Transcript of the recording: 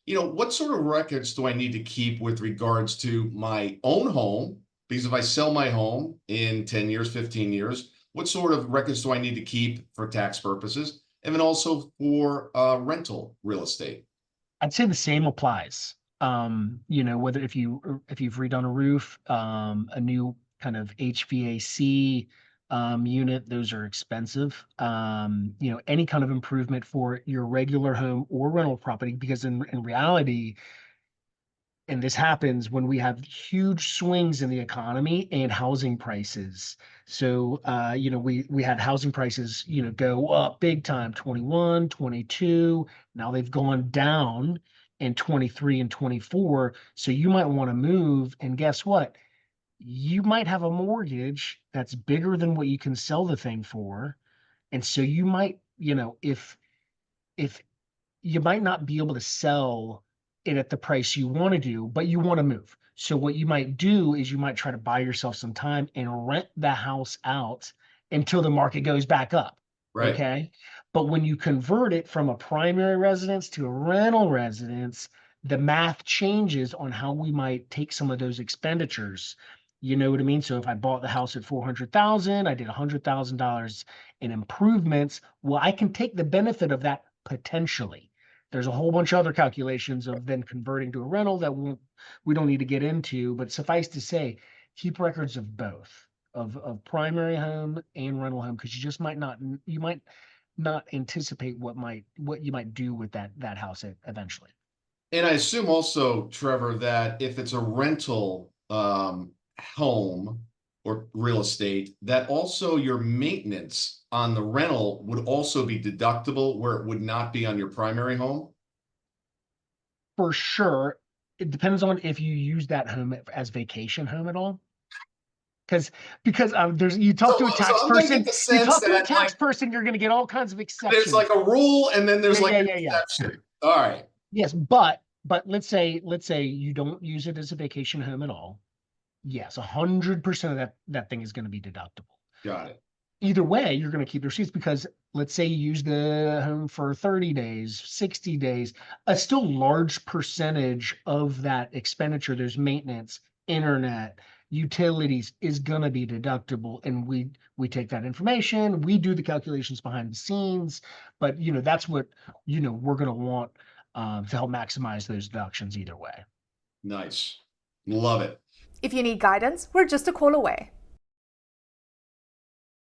What sort of records do I need to keep with regards to my own home? Because if I sell my home in 10 years, 15 years, what sort of records do I need to keep for tax purposes? And then also for rental real estate. I'd say the same applies. Whether if you've redone a roof, a new kind of HVAC unit, those are expensive. Any kind of improvement for your regular home or rental property, because in reality, and this happens when we have huge swings in the economy and housing prices. So, we had housing prices, go up big time, 21, 22. Now they've gone down in 23 and 24. So you might want to move. And guess what? You might have a mortgage that's bigger than what you can sell the thing for. And so you might, if you might not be able to sell it at the price you want to do, but you want to move. So what you might do is you might try to buy yourself some time and rent the house out until the market goes back up. Right. Okay. But when you convert it from a primary residence to a rental residence, the math changes on how we might take some of those expenditures. You know what I mean? So if I bought the house at 400,000, I did $100,000 in improvements. Well, I can take the benefit of that potentially. There's a whole bunch of other calculations of then converting to a rental that we don't need to get into, but suffice to say, keep records of both, of primary home and rental home, because you might not anticipate what you might do with that house eventually. And I assume also, Trevor, that if it's a rental home or real estate, that also your maintenance on the rental would also be deductible where it would not be on your primary home. For sure, it depends on if you use that home as vacation home at all. Because there's you talk So, to a so tax I'm going to get person, the sense that like you're going to get all kinds of there's exceptions. like a rule and then there's Yeah, like yeah, an yeah, yeah. exception. All right, Yes, but let's say you don't use it as a vacation home at all. Yes, 100% of that thing is going to be deductible. got it. Either way, you're going to keep the receipts because let's say you use the home for 30 days, 60 days, a still large percentage of that expenditure, there's maintenance, internet, utilities is going to be deductible. And we take that information, we do the calculations behind the scenes, but that's what we're going to want to help maximize those deductions either way. Nice. Love it. If you need guidance, we're just a call away.